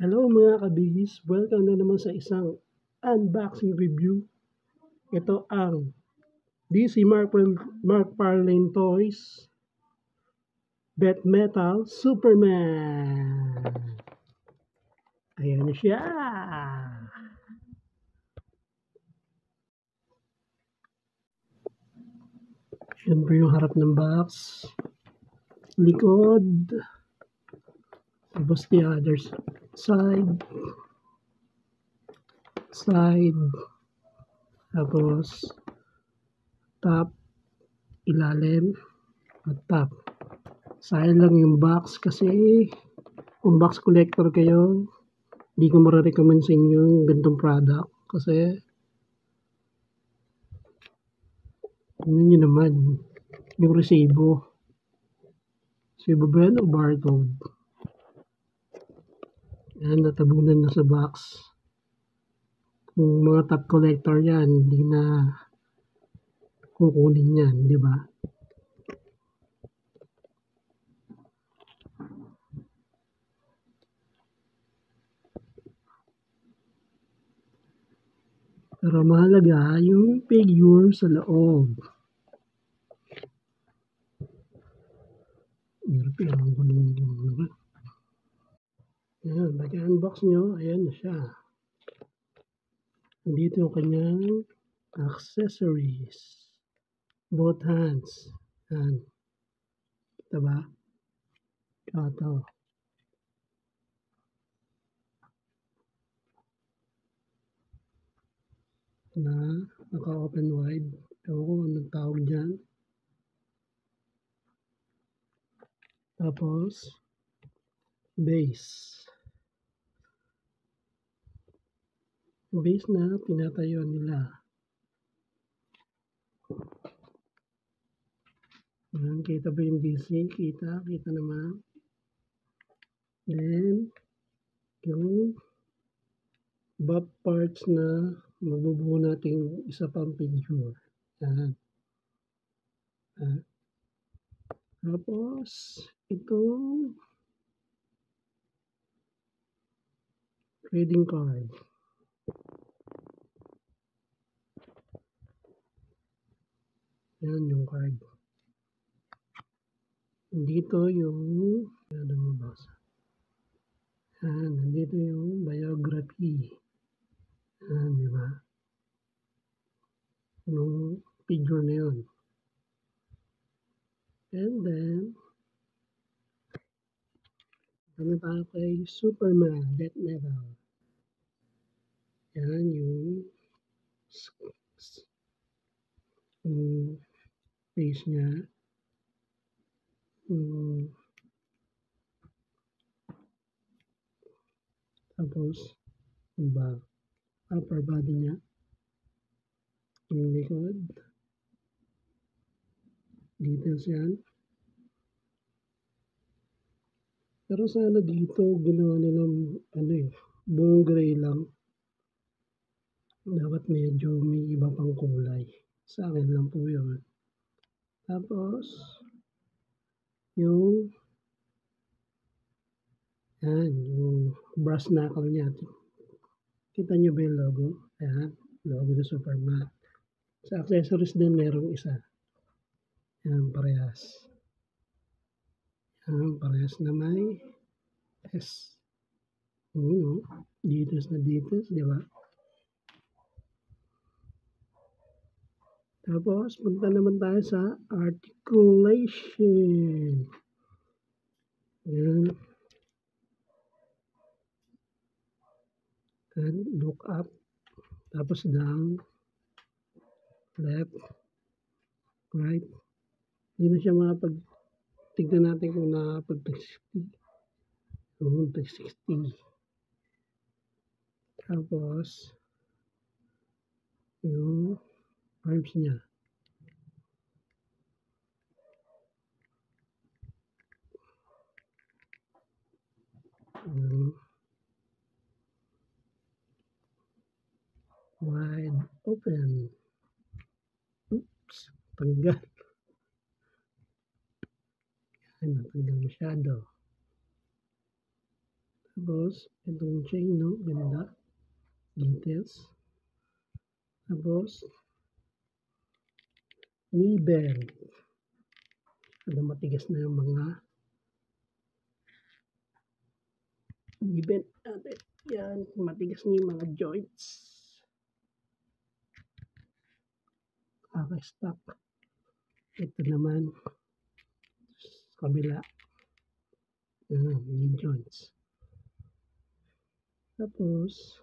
Hello mga kabihis, welcome na naman sa isang unboxing review. Ito ang DC McFarlane Toys Death Metal Superman. Ayan na siya. Siyempre yung harap ng box, likod, tapos the other side, tapos top, ilalim, at top. Sayang lang yung box kasi kung box collector kayo, hindi ko mara-recommend sa inyo yung ganitong product kasi ano nyo naman yung resibo ba yan o barcode? Yan, natabunan na sa box. Kung mga top collector yan, hindi na kukunin yan, di ba? Pero mahalaga yung figure sa loob. Ayan, pag-unbox nyo, ayan na siya. Nandito yung kanyang accessories. Both hands. Ayan. Ito ba? Ito. Na naka-open wide. Ewan ko anong tawag dyan. Tapos, base. Base na tinatayo nila. Ayan, kita ba yung DC? Kita naman. Then, yung buff parts na mabubuo natin isa pang figure. Ayan. Tapos, itong trading card. Yan yung card. Dito yung nandito yung biography. Yan, di ba? Yung figure na yun. And then, kami tayo kay Superman, Death Metal. Yan yung face niya. Tapos, upper body niya. Yung likod. Details yan. Pero sana dito, ginawa nilang, buong gray lang. Dapat medyo may iba pang kulay. Sa akin lang po yun. Tapos, yung brass knuckle niya. Kita nyo ba yung logo? Ayan, logo ng Superman. Sa accessories din, merong isa. Ayan, parehas. Ayan, parehas na may S. Details na details, di ba? Tapos, punta naman tayo sa articulation. Ayan. And look up. Tapos down. Left. Right. Hindi na siya tignan natin kung nakapag-360. Tapos, yung arms niya. Wide open. Oops, tanggal. Natanggal masyado. Tapos, itong chain, no? Ganda. Details. Tapos, knee bend. Ano, matigas na yung mga knee bend natin. Yan, matigas na yung mga joints. Stop. Ito naman, kabila. Knee joints. Tapos,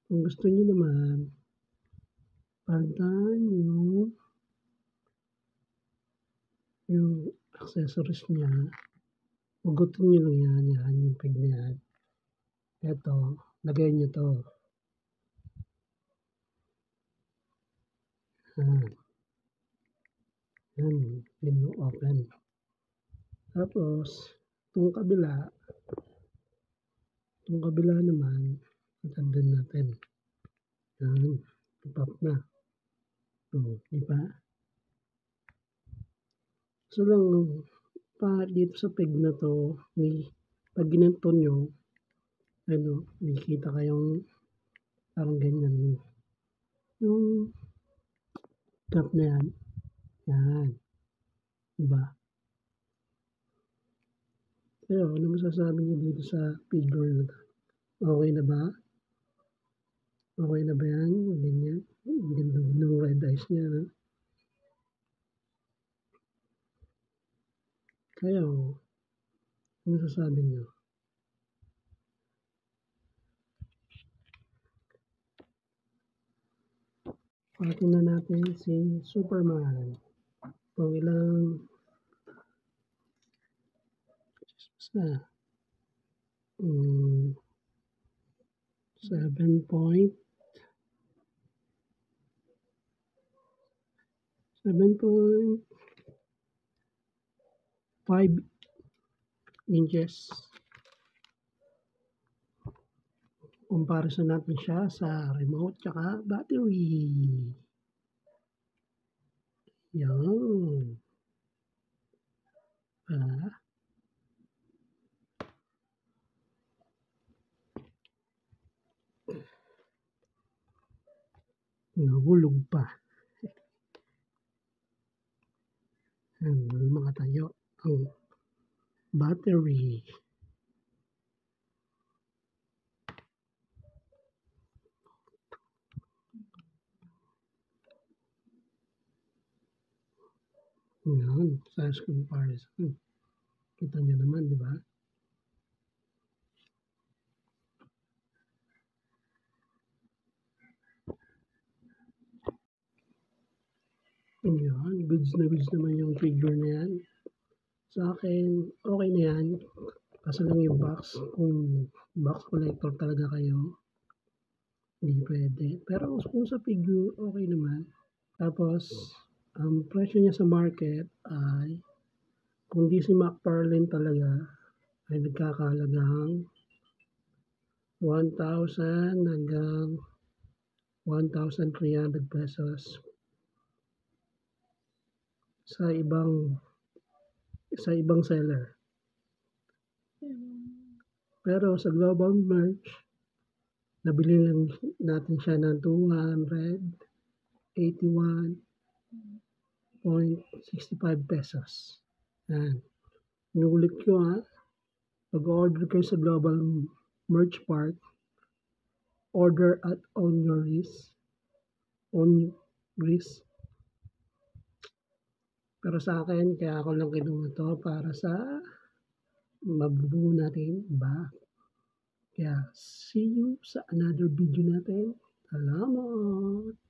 kung gusto niyo naman, palitan yung accessories niya, ugutin niyo lang yan, yung peg na yan. Ito, lagay niyo to. Yan, yung open. Tapos, itong kabila naman, itandan natin. Yan, pop na. Di ba? So lang, dito sa peg na to, pag ginanto nyo, may kita kayong parang ganyan. Yung top na yan. Yan. Diba? Pero, ano masasabi niyo dito sa figure na to? Okay na ba? Okay na ba yan? Ganyan. Ganda ng red eyes niya. No? Kaya, ano masasabi niyo? Pati na natin si Superman. Kung ilang 7.5 inches. Comparison natin siya sa remote tsaka battery. Yan. Nahulog pa. Hindi makatayo ang battery. Yan, size comparison. Kita nyo naman, di ba? Yan, goods naman yung figure na yan. Sa akin, okay na yan. Kaso lang yung box, kung box collector talaga kayo, hindi pwede. Pero kung sa figure, okay naman. Tapos, ang presyo niya sa market ay, kung di si McFarlane talaga, ay nagkakahalagang 1,000 hanggang 1,300 pesos. Sa ibang seller. Pero sa global merch, nabili lang natin siya ng 281.65 pesos. Yan. Inuulit ko pag-order kayo sa global merch part, order at on your risk. Pero sa akin, kaya ako lang kinuha to para sa mabubuo natin ba. Kaya, see you sa another video natin. Salamat!